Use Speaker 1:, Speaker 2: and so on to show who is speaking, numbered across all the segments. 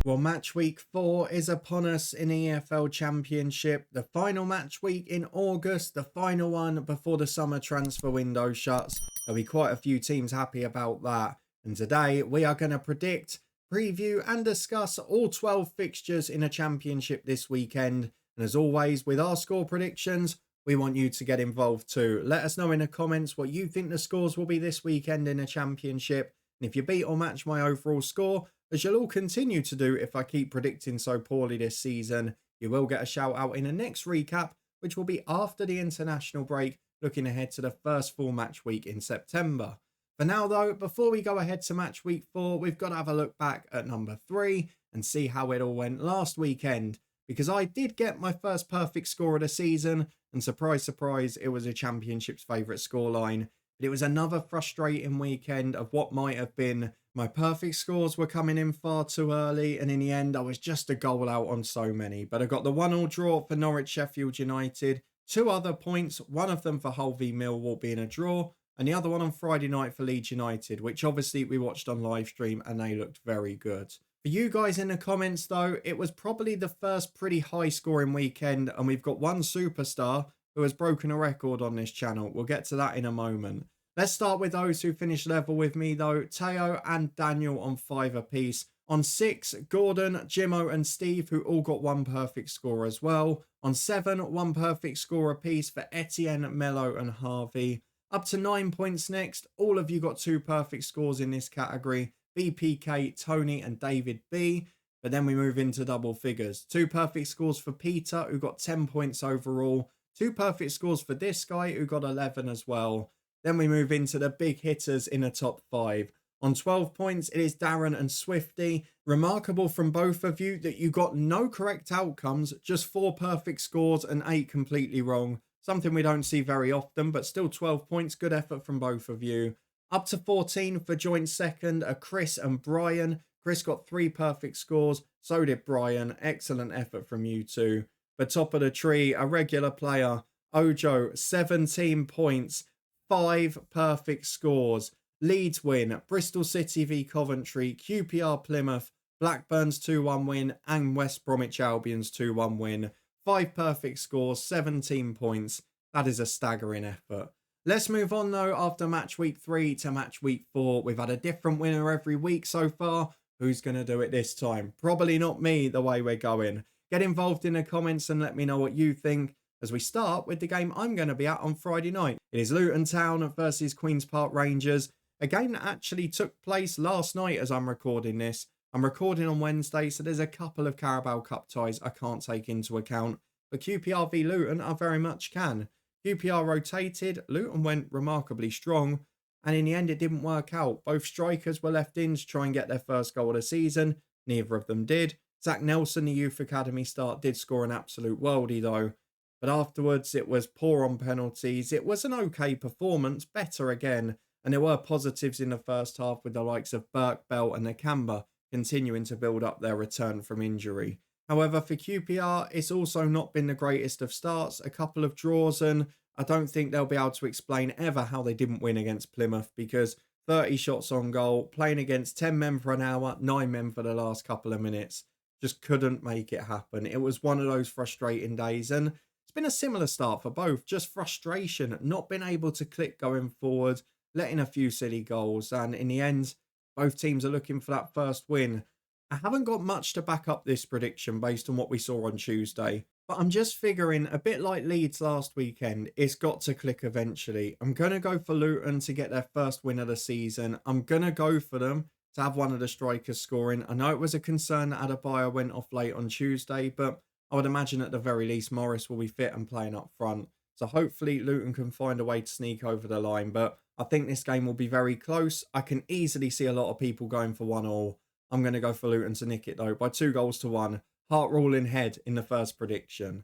Speaker 1: Well, match week 4 is upon us in EFL Championship. The final match week in August, the final one before the summer transfer window shuts. There'll be quite a few teams happy about that. And today we are going to predict, preview and discuss all 12 fixtures in a championship this weekend. And as always, with our score predictions, we want you to get involved too. Let us know in the comments what you think the scores will be this weekend in a championship. And if you beat or match my overall score, as you'll all continue to do if I keep predicting so poorly this season, you will get a shout out in the next recap, which will be after the international break, looking ahead to the first full match week in September. For now though, before we go ahead to match week 4, we've got to have a look back at number 3 and see how it all went last weekend, because I did get my first perfect score of the season, and surprise, surprise, it was a championship's favourite scoreline. But it was another frustrating weekend of what might have been. My perfect scores were coming in far too early, and in the end I was just a goal out on so many. But I got the 1-1 draw for Norwich Sheffield United, 2 other points, one of them for Hull v Millwall being a draw, and the other one on Friday night for Leeds United, which obviously we watched on live stream and they looked very good. For you guys in the comments though, it was probably the first pretty high scoring weekend, and we've got one superstar who has broken a record on this channel. We'll get to that in a moment. Let's start with those who finished level with me though. Teo and Daniel on 5 apiece. On 6, Gordon, Jimmo and Steve, who all got 1 perfect score as well. On 7, 1 perfect score apiece for Etienne, Mello and Harvey. Up to 9 points next, all of you got 2 perfect scores in this category. BPK, Tony and David B. But then we move into double figures. 2 perfect scores for Peter, who got 10 points overall. 2 perfect scores for this guy, who got 11 as well. Then we move into the big hitters in the top 5. On 12 points, it is Darren and Swifty. Remarkable from both of you that you got no correct outcomes, just 4 perfect scores and 8 completely wrong. Something we don't see very often, but still 12 points. Good effort from both of you. Up to 14 for joint second are Chris and Brian. Chris got 3 perfect scores, so did Brian. Excellent effort from you two. But top of the tree, a regular player, Ojo, 17 points. 5 perfect scores. Leeds win, Bristol City v Coventry, QPR Plymouth, Blackburn's 2-1 win and West Bromwich Albion's 2-1 win. 5 perfect scores, 17 points. That is a staggering effort. Let's move on though after match week 3 to match week 4. We've had a different winner every week so far. Who's going to do it this time? Probably not me the way we're going. Get involved in the comments and let me know what you think, as we start with the game I'm going to be at on Friday night. It is Luton Town versus Queen's Park Rangers, a game that actually took place last night as I'm recording this. I'm recording on Wednesday, so there's a couple of Carabao Cup ties I can't take into account, but QPR v Luton I very much can. QPR rotated, Luton went remarkably strong, and in the end it didn't work out. Both strikers were left in to try and get their first goal of the season. Neither of them did. Zach Nelson, the youth academy start, did score an absolute worldie though. But afterwards, it was poor on penalties. It was an okay performance, better again. And there were positives in the first half with the likes of Burke, Bell and Nakamba continuing to build up their return from injury. However, for QPR, it's also not been the greatest of starts. A couple of draws, and I don't think they'll be able to explain ever how they didn't win against Plymouth, because 30 shots on goal, playing against 10 men for an hour, 9 men for the last couple of minutes. Just couldn't make it happen. It was one of those frustrating days, and it's been a similar start for both. Just frustration, not being able to click going forward, letting a few silly goals. And in the end, both teams are looking for that first win. I haven't got much to back up this prediction based on what we saw on Tuesday. But I'm just figuring, a bit like Leeds last weekend, it's got to click eventually. I'm going to go for Luton to get their first win of the season. I'm going to go for them to have one of the strikers scoring. I know it was a concern that Adebayo went off late on Tuesday, but I would imagine at the very least Morris will be fit and playing up front. So hopefully Luton can find a way to sneak over the line. But I think this game will be very close. I can easily see a lot of people going for 1-1. I'm going to go for Luton to nick it though by 2-1. Heart ruling head in the first prediction.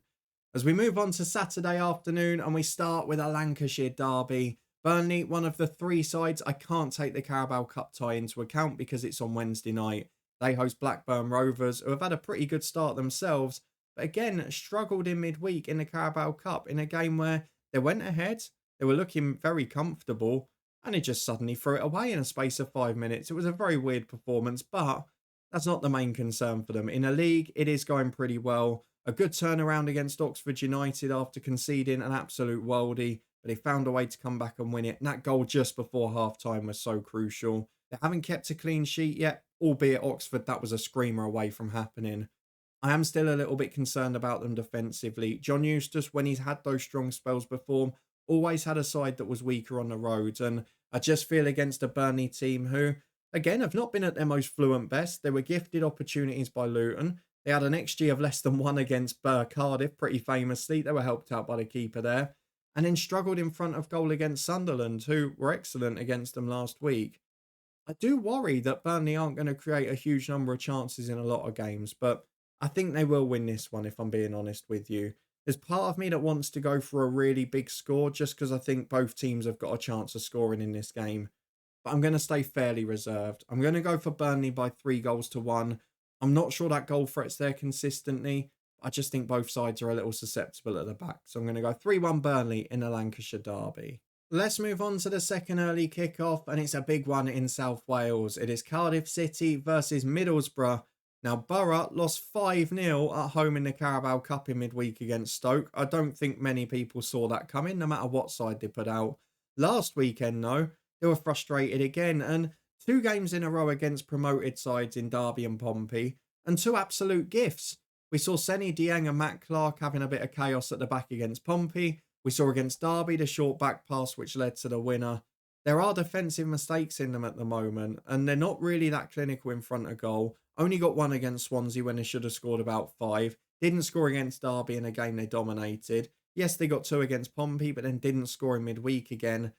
Speaker 1: As we move on to Saturday afternoon and we start with a Lancashire Derby. Burnley, one of the 3 sides. I can't take the Carabao Cup tie into account because it's on Wednesday night. They host Blackburn Rovers, who have had a pretty good start themselves, but again, struggled in midweek in the Carabao Cup in a game where they went ahead, they were looking very comfortable, and it just suddenly threw it away in a space of 5 minutes. It was a very weird performance, but That's not the main concern for them. In a league, it is going pretty well. A good turnaround against Oxford United after conceding an absolute worldie, but they found a way to come back and win it. And that goal just before half-time was so crucial. They haven't kept a clean sheet yet, albeit Oxford, that was a screamer away from happening. I am still a little bit concerned about them defensively. John Eustace, when he's had those strong spells before, always had a side that was weaker on the road. And I just feel against a Burnley team who, again, have not been at their most fluent best. They were gifted opportunities by Luton. They had an XG of less than 1 against Cardiff, pretty famously. They were helped out by the keeper there. And then struggled in front of goal against Sunderland, who were excellent against them last week. I do worry that Burnley aren't going to create a huge number of chances in a lot of games, but I think they will win this one, if I'm being honest with you. There's part of me that wants to go for a really big score just because I think both teams have got a chance of scoring in this game. But I'm going to stay fairly reserved. I'm going to go for Burnley by 3-1. I'm not sure that goal threat's there consistently. I just think both sides are a little susceptible at the back. So I'm going to go 3-1 Burnley in the Lancashire Derby. Let's move on to the second early kickoff, and it's a big one in South Wales. It is Cardiff City versus Middlesbrough. Now, Borough lost 5-0 at home in the Carabao Cup in midweek against Stoke. I don't think many people saw that coming, no matter what side they put out. Last weekend, though, they were frustrated again, and 2 games in a row against promoted sides in Derby and Pompey, and 2 absolute gifts. We saw Senny Dieng and Matt Clark having a bit of chaos at the back against Pompey. We saw against Derby the short back pass which led to the winner. There are defensive mistakes in them at the moment, and they're not really that clinical in front of goal. Only got 1 against Swansea when they should have scored about 5. Didn't score against Derby in a game they dominated. Yes, they got 2 against Pompey, but then didn't score in midweek again.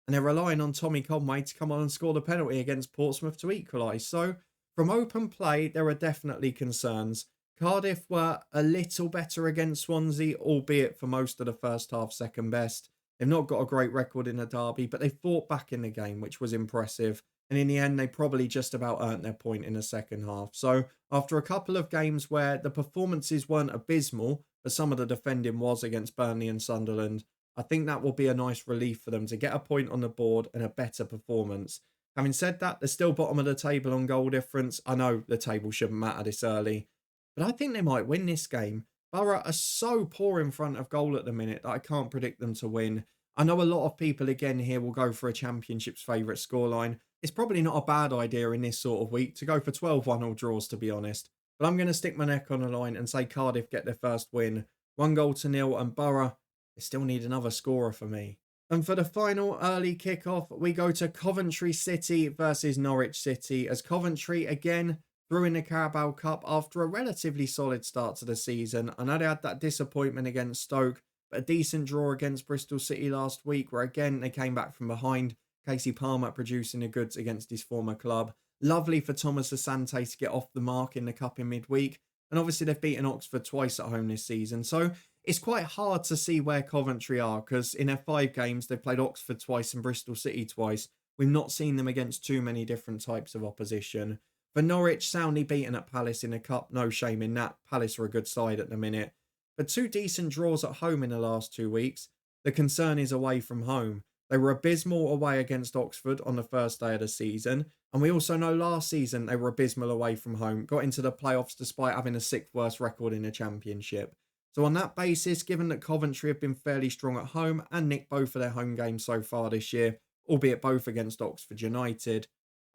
Speaker 1: And they're relying on Tommy Conway to come on and score the penalty against Portsmouth to equalise. So, from open play, there are definitely concerns. Cardiff were a little better against Swansea, albeit for most of the first half second best. They've not got a great record in the derby, but they fought back in the game, which was impressive. And in the end, they probably just about earned their point in the second half. So after a couple of games where the performances weren't abysmal, but some of the defending was against Burnley and Sunderland, I think that will be a nice relief for them to get a point on the board and a better performance. Having said that, they're still bottom of the table on goal difference. I know the table shouldn't matter this early, but I think they might win this game. Borough are so poor in front of goal at the minute that I can't predict them to win. I know a lot of people again here will go for a Championship's favourite scoreline. It's probably not a bad idea in this sort of week to go for 12-1 draws, to be honest. But I'm going to stick my neck on the line and say Cardiff get their first win. 1-0, and Borough, they still need another scorer for me. And for the final early kickoff, we go to Coventry City versus Norwich City, as Coventry again threw in the Carabao Cup after a relatively solid start to the season. I know they had that disappointment against Stoke, but a decent draw against Bristol City last week, where again they came back from behind. Casey Palmer producing the goods against his former club. Lovely for Thomas Asante to get off the mark in the cup in midweek. And obviously they've beaten Oxford twice at home this season. So it's quite hard to see where Coventry are, because in their 5 games, they've played Oxford twice and Bristol City twice. We've not seen them against too many different types of opposition. For Norwich, soundly beaten at Palace in the cup. No shame in that. Palace are a good side at the minute. But 2 decent draws at home in the last 2 weeks. The concern is away from home. They were abysmal away against Oxford on the first day of the season. And we also know last season they were abysmal away from home. Got into the playoffs despite having a 6th worst record in the Championship. So on that basis, given that Coventry have been fairly strong at home and nicked both of their home games so far this year, albeit both against Oxford United,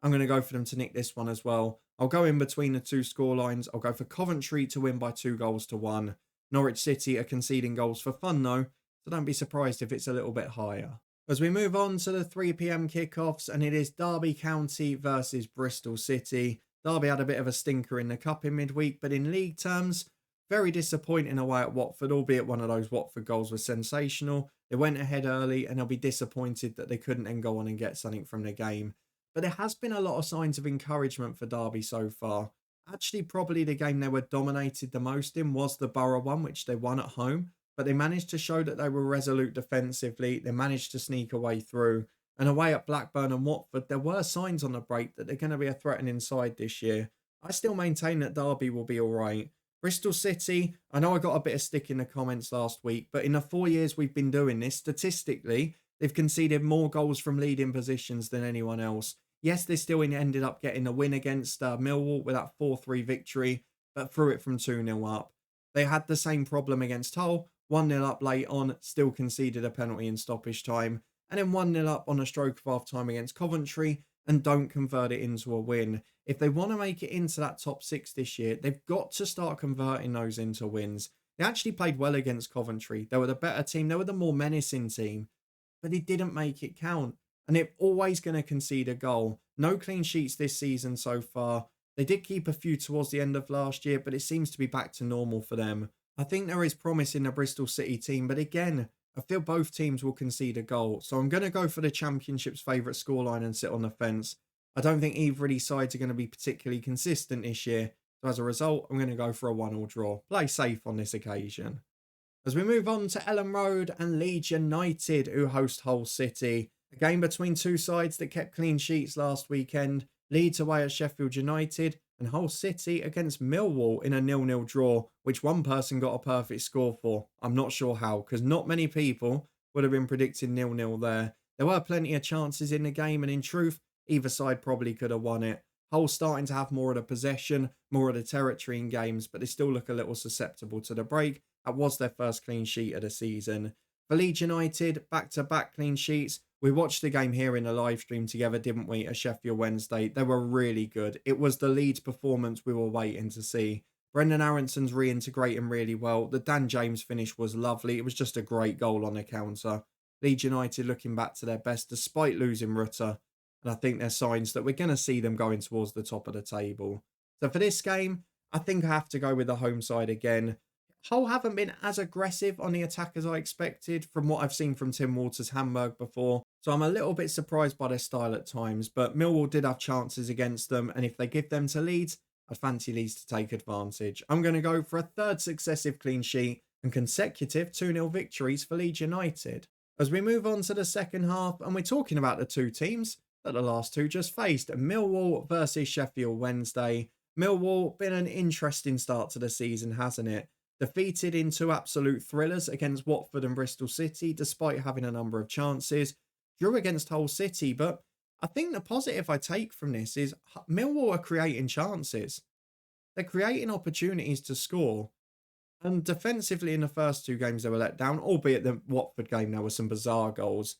Speaker 1: I'm going to go for them to nick this one as well. I'll go in between the 2 scorelines. I'll go for Coventry to win by 2-1. Norwich City are conceding goals for fun though, so don't be surprised if it's a little bit higher. As we move on to the 3 p.m. kickoffs, and it is Derby County versus Bristol City. Derby had a bit of a stinker in the cup in midweek, but in league terms, very disappointing away at Watford, albeit one of those Watford goals was sensational. They went ahead early and they'll be disappointed that they couldn't then go on and get something from the game. But there has been a lot of signs of encouragement for Derby so far. Actually, probably the game they were dominated the most in was the Borough one, which they won at home. But they managed to show that they were resolute defensively. They managed to sneak a way through. And away at Blackburn and Watford, there were signs on the break that they're going to be a threatening side this year. I still maintain that Derby will be all right. Bristol City, I know I got a bit of stick in the comments last week, but in the 4 years we've been doing this, statistically, they've conceded more goals from leading positions than anyone else. Yes, they still ended up getting a win against Millwall with that 4-3 victory, but threw it from 2-0 up. They had the same problem against Hull, 1-0 up late on, still conceded a penalty in stoppage time, and then 1-0 up on a stroke of half time against Coventry and don't convert it into a win. If they want to make it into that top 6 this year, they've got to start converting those into wins. They actually played well against Coventry. They were the better team. They were the more menacing team, but they didn't make it count. And they're always going to concede a goal. No clean sheets this season so far. They did keep a few towards the end of last year, but it seems to be back to normal for them. I think there is promise in the Bristol City team, but again, I feel both teams will concede a goal. So I'm going to go for the Championship's favourite scoreline and sit on the fence. I don't think either of these sides are going to be particularly consistent this year. So as a result, I'm going to go for a 1-1 draw. Play safe on this occasion. As we move on to Elland Road and Leeds United, who host Hull City. A game between two sides that kept clean sheets last weekend. Leeds away at Sheffield United and Hull City against Millwall in a 0-0 draw, which one person got a perfect score for. I'm not sure how, because not many people would have been predicting 0-0 there. There were plenty of chances in the game, and in truth, either side probably could have won it. Hull starting to have more of the possession, more of the territory in games, but they still look a little susceptible to the break. That was their first clean sheet of the season. For Leeds United, back-to-back clean sheets. We watched the game here in a live stream together, didn't we, at Sheffield Wednesday? They were really good. It was the Leeds performance we were waiting to see. Brendan Aronson's reintegrating really well. The Dan James finish was lovely. It was just a great goal on the counter. Leeds United looking back to their best despite losing Rutter. And I think there's signs that we're going to see them going towards the top of the table. So for this game, I think I have to go with the home side again. Hull haven't been as aggressive on the attack as I expected from what I've seen from Tim Walter's Hamburg before. So I'm a little bit surprised by their style at times. But Millwall did have chances against them. And if they give them to Leeds, I'd fancy Leeds to take advantage. I'm going to go for a third successive clean sheet and consecutive 2-0 victories for Leeds United. As we move on to the second half, and we're talking about the two teams that the last two just faced. Millwall versus Sheffield Wednesday. Millwall, been an interesting start to the season, hasn't it? Defeated in two absolute thrillers against Watford and Bristol City, despite having a number of chances. Drew against Hull City, but I think the positive I take from this is Millwall are creating chances. They're creating opportunities to score. And defensively in the first two games they were let down, albeit the Watford game there were some bizarre goals.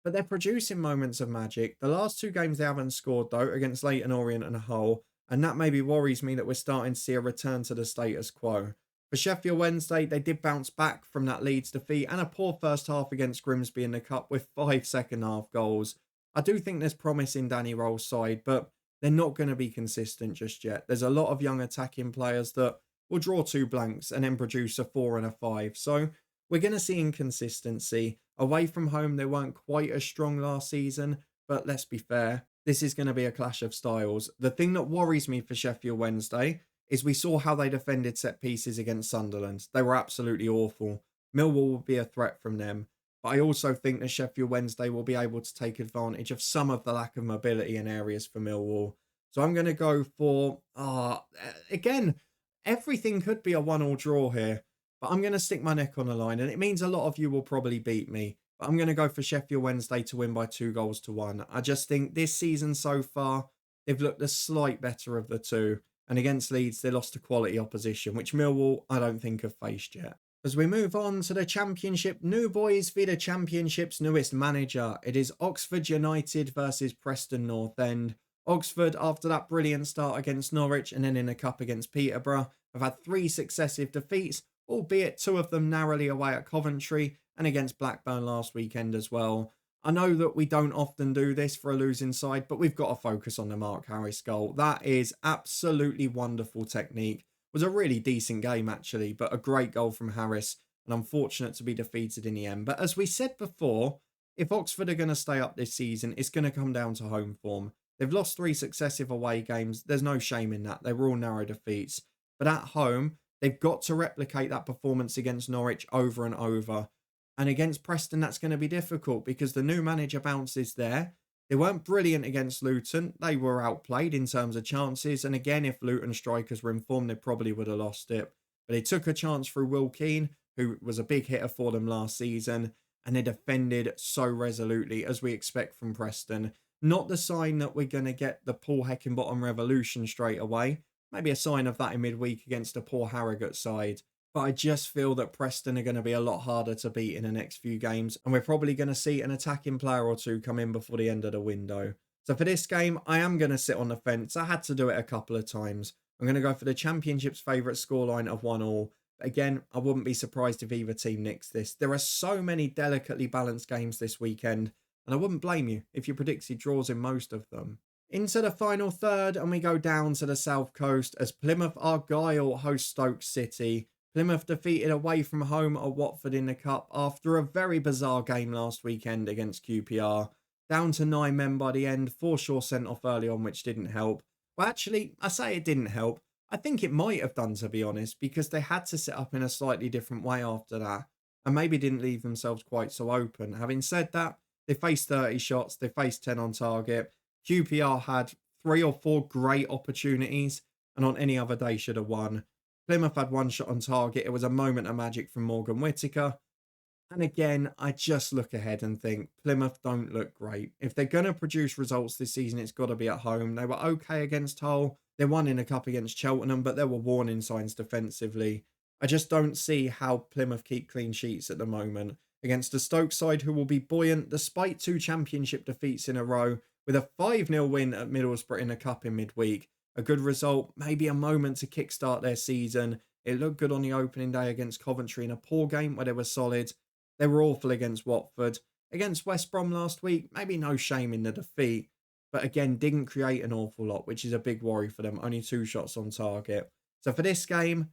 Speaker 1: But they're producing moments of magic. The last two games they haven't scored though, against Leyton Orient and Hull. And that maybe worries me that we're starting to see a return to the status quo. For Sheffield Wednesday, they did bounce back from that Leeds defeat and a poor first half against Grimsby in the Cup with 5 second half goals. I do think there's promise in Danny Roll's side, but they're not going to be consistent just yet. There's a lot of young attacking players that will draw 2 blanks and then produce a 4 and a 5. So we're going to see inconsistency. Away from home, they weren't quite as strong last season, but let's be fair. This is going to be a clash of styles. The thing that worries me for Sheffield Wednesday is we saw how they defended set pieces against Sunderland. They were absolutely awful. Millwall will be a threat from them. But I also think that Sheffield Wednesday will be able to take advantage of some of the lack of mobility in areas for Millwall. So I'm going to go for, again, everything could be a 1-1 draw here. But I'm going to stick my neck on the line. And it means a lot of you will probably beat me. But I'm going to go for Sheffield Wednesday to win by 2-1. I just think this season so far, they've looked the slight better of the two. And against Leeds, they lost to quality opposition, which Millwall, I don't think, have faced yet. As we move on to the Championship, new boys for the Championship's newest manager. It is Oxford United versus Preston North End. Oxford, after that brilliant start against Norwich and then in the Cup against Peterborough, have had 3 successive defeats, albeit 2 of them narrowly away at Coventry and against Blackburn last weekend as well. I know that we don't often do this for a losing side, but we've got to focus on the Mark Harris goal. That is absolutely wonderful technique. It was a really decent game, actually, but a great goal from Harris, and unfortunate to be defeated in the end. But as we said before, if Oxford are going to stay up this season, it's going to come down to home form. They've lost 3 successive away games. There's no shame in that. They were all narrow defeats. But at home, they've got to replicate that performance against Norwich over and over. And against Preston, that's going to be difficult because the new manager bounces there. They weren't brilliant against Luton. They were outplayed in terms of chances. And again, if Luton strikers were informed, they probably would have lost it. But they took a chance through Will Keane, who was a big hitter for them last season. And they defended so resolutely, as we expect from Preston. Not the sign that we're going to get the Paul Heckingbottom revolution straight away. Maybe a sign of that in midweek against a poor Harrogate side. But I just feel that Preston are going to be a lot harder to beat in the next few games. And we're probably going to see an attacking player or two come in before the end of the window. So for this game, I am going to sit on the fence. I had to do it a couple of times. I'm going to go for the Championship's favourite scoreline of 1-1. Again, I wouldn't be surprised if either team nicks this. There are so many delicately balanced games this weekend, and I wouldn't blame you if you predicted draws in most of them. Into the final third, and we go down to the south coast as Plymouth Argyle host Stoke City. Plymouth defeated away from home at Watford in the Cup after a very bizarre game last weekend against QPR. Down to 9 men by the end, Forshaw sent off early on, which didn't help. Well, actually, I say it didn't help. I think it might have done, to be honest, because they had to set up in a slightly different way after that, and maybe didn't leave themselves quite so open. Having said that, they faced 30 shots, they faced 10 on target. QPR had 3 or 4 great opportunities, and on any other day should have won. Plymouth had 1 shot on target. It was a moment of magic from Morgan Whittaker. And again, I just look ahead and think Plymouth don't look great. If they're going to produce results this season, it's got to be at home. They were okay against Hull. They won in a cup against Cheltenham, but there were warning signs defensively. I just don't see how Plymouth keep clean sheets at the moment against a Stoke side who will be buoyant despite 2 championship defeats in a row, with a 5-0 win at Middlesbrough in a cup in midweek. A good result, maybe a moment to kickstart their season. It looked good on the opening day against Coventry in a poor game where they were solid. They were awful against Watford. Against West Brom last week, maybe no shame in the defeat. But again, didn't create an awful lot, which is a big worry for them. Only 2 shots on target. So for this game,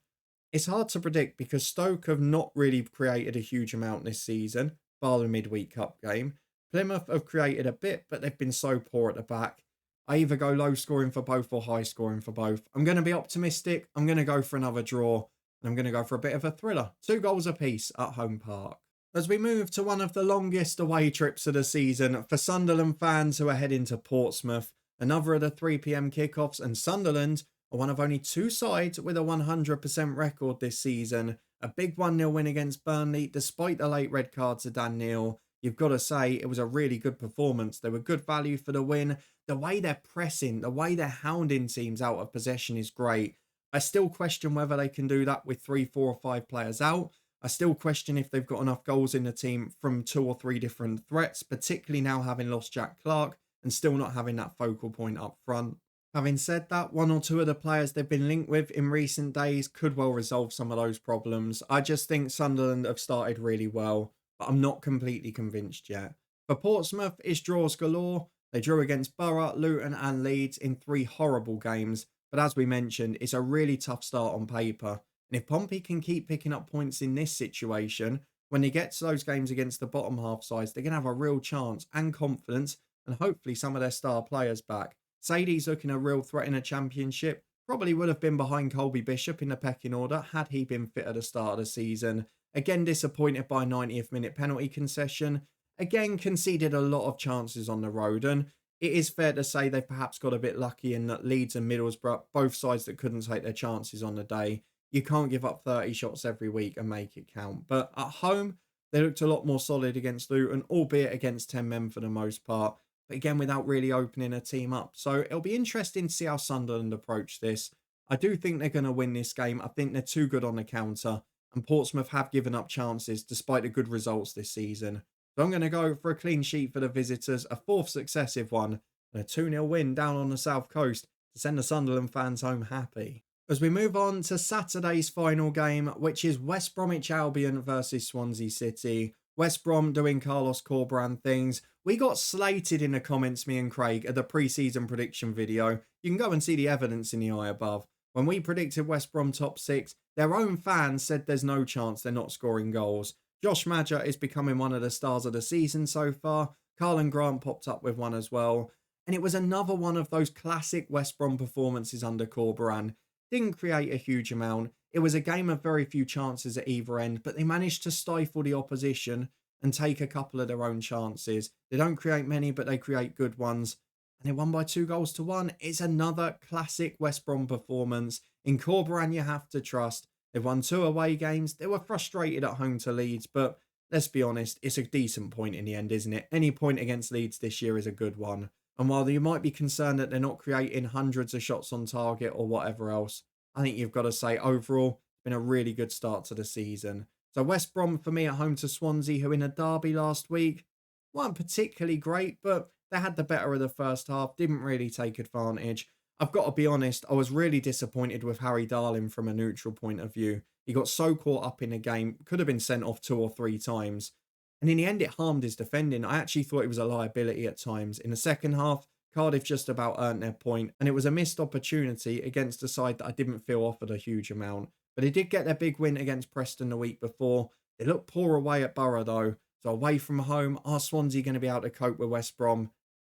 Speaker 1: it's hard to predict because Stoke have not really created a huge amount this season, bar the midweek cup game. Plymouth have created a bit, but they've been so poor at the back. I either go low scoring for both or high scoring for both. I'm going to be optimistic. I'm going to go for another draw. And I'm going to go for a bit of a thriller. 2 goals apiece at Home Park. As we move to one of the longest away trips of the season for Sunderland fans who are heading to Portsmouth, another of the 3 p.m. kickoffs, and Sunderland are one of only 2 sides with a 100% record this season. A big 1-0 win against Burnley despite the late red card to Dan Neil. You've got to say it was a really good performance. They were good value for the win. The way they're pressing, the way they're hounding teams out of possession is great. I still question whether they can do that with 3, 4 or 5 players out. I still question if they've got enough goals in the team from 2 or 3 different threats, particularly now having lost Jack Clark and still not having that focal point up front. Having said that, 1 or 2 of the players they've been linked with in recent days could well resolve some of those problems. I just think Sunderland have started really well, but I'm not completely convinced yet. For Portsmouth, it's draws galore. They drew against Borough, Luton and Leeds in 3 horrible games, but as we mentioned, it's a really tough start on paper. And if Pompey can keep picking up points in this situation, when they get to those games against the bottom half sides, they're going to have a real chance and confidence and hopefully some of their star players back. Sadie's looking a real threat in a championship. Probably would have been behind Colby Bishop in the pecking order had he been fit at the start of the season. Again, disappointed by 90th minute penalty concession. Again, conceded a lot of chances on the road. And it is fair to say they've perhaps got a bit lucky in that Leeds and Middlesbrough, both sides that couldn't take their chances on the day. You can't give up 30 shots every week and make it count. But at home, they looked a lot more solid against Luton, albeit against 10 men for the most part. But again, without really opening a team up. So it'll be interesting to see how Sunderland approach this. I do think they're going to win this game. I think they're too good on the counter. And Portsmouth have given up chances despite the good results this season. So I'm going to go for a clean sheet for the visitors, a 4th successive one, and a 2-0 win down on the south coast to send the Sunderland fans home happy. As we move on to Saturday's final game, which is West Bromwich Albion versus Swansea City. West Brom doing Carlos Corberán things. We got slated in the comments, me and Craig, at the pre-season prediction video. You can go and see the evidence in the eye above. When we predicted West Brom top 6, their own fans said there's no chance they're not scoring goals. Josh Maja is becoming one of the stars of the season so far. Carlin Grant popped up with one as well. And it was another one of those classic West Brom performances under Corberán. Didn't create a huge amount. It was a game of very few chances at either end, but they managed to stifle the opposition and take a couple of their own chances. They don't create many, but they create good ones. And they won by 2-1. It's another classic West Brom performance. In Corberán, you have to trust. They've won 2 away games. They were frustrated at home to Leeds, but let's be honest, it's a decent point in the end, isn't it? Any point against Leeds this year is a good one. And while you might be concerned that they're not creating hundreds of shots on target or whatever else, I think you've got to say overall, it's been a really good start to the season. So West Brom for me at home to Swansea, who in a derby last week weren't particularly great, but they had the better of the first half, didn't really take advantage. I've got to be honest, I was really disappointed with Harry Darling from a neutral point of view. He got so caught up in the game, could have been sent off 2 or 3 times. And in the end, it harmed his defending. I actually thought he was a liability at times. In the second half, Cardiff just about earned their point, and it was a missed opportunity against a side that I didn't feel offered a huge amount. But they did get their big win against Preston the week before. They looked poor away at Borough though. So away from home, are Swansea going to be able to cope with West Brom?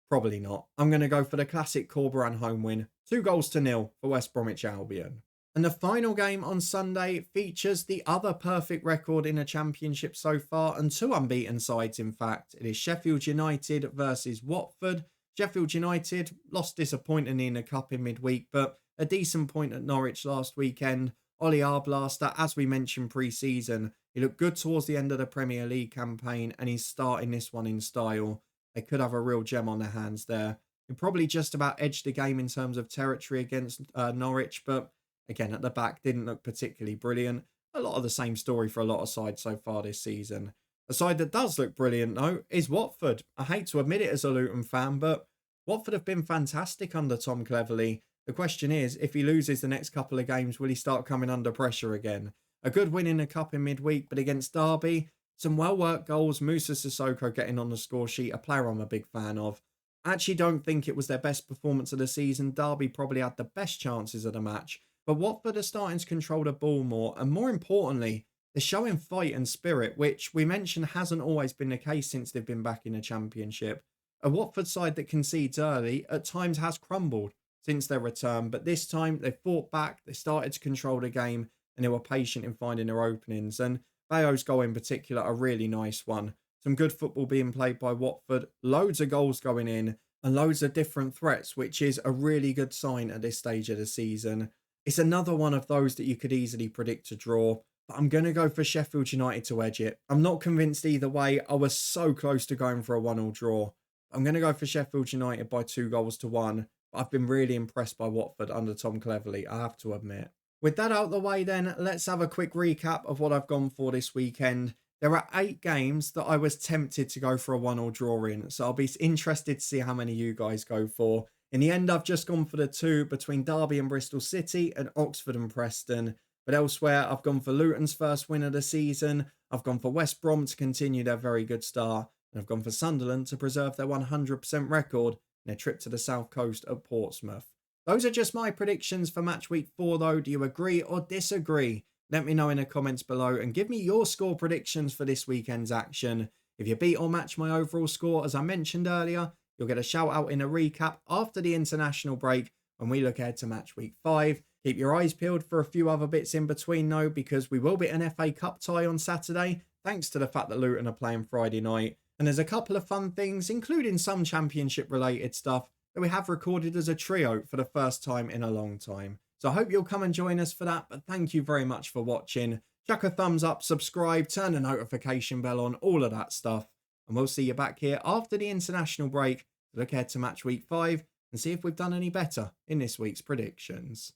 Speaker 1: Probably not. I'm going to go for the classic Corberan home win. 2-0 for West Bromwich Albion. And the final game on Sunday features the other perfect record in a championship so far, and 2 unbeaten sides in fact. It is Sheffield United versus Watford. Sheffield United lost disappointingly in the cup in midweek, but a decent point at Norwich last weekend. Ollie Arblaster, as we mentioned pre-season, he looked good towards the end of the Premier League campaign, and he's starting this one in style. They could have a real gem on their hands there. He probably just about edged the game in terms of territory against Norwich, but again, at the back, didn't look particularly brilliant. A lot of the same story for a lot of sides so far this season. A side that does look brilliant, though, is Watford. I hate to admit it as a Luton fan, but Watford have been fantastic under Tom Cleverley. The question is, if he loses the next couple of games, will he start coming under pressure again? A good win in the cup in midweek, but against Derby, some well-worked goals. Musa Sissoko getting on the score sheet, a player I'm a big fan of. I actually don't think it was their best performance of the season. Derby probably had the best chances of the match. But Watford are starting to control the ball more, and more importantly, they're showing fight and spirit, which we mentioned hasn't always been the case since they've been back in the Championship. A Watford side that concedes early at times has crumbled since their return, but this time they fought back, they started to control the game, and they were patient in finding their openings. And Bayo's goal in particular, a really nice one. Some good football being played by Watford, loads of goals going in, and loads of different threats, which is a really good sign at this stage of the season. It's another one of those that you could easily predict to draw, but I'm going to go for Sheffield United to edge it. I'm not convinced either way. I was so close to going for a 1-1 draw. I'm going to go for Sheffield United by 2-1. But I've been really impressed by Watford under Tom Cleverley, I have to admit. With that out of the way then, let's have a quick recap of what I've gone for this weekend. There are 8 games that I was tempted to go for a 1-1 draw in, so I'll be interested to see how many you guys go for. In the end, I've just gone for the 2 between Derby and Bristol City and Oxford and Preston. But elsewhere, I've gone for Luton's first win of the season. I've gone for West Brom to continue their very good start. And I've gone for Sunderland to preserve their 100% record in their trip to the south coast at Portsmouth. Those are just my predictions for match week 4 though. Do you agree or disagree? Let me know in the comments below and give me your score predictions for this weekend's action. If you beat or match my overall score, as I mentioned earlier, you'll get a shout out in a recap after the international break when we look ahead to match week 5. Keep your eyes peeled for a few other bits in between though, because we will be an FA Cup tie on Saturday, thanks to the fact that Luton are playing Friday night. And there's a couple of fun things, including some championship related stuff, that we have recorded as a trio for the first time in a long time. So I hope you'll come and join us for that, but thank you very much for watching. Chuck a thumbs up, subscribe, turn the notification bell on, all of that stuff. And we'll see you back here after the international break to look ahead to match week 5 and see if we've done any better in this week's predictions.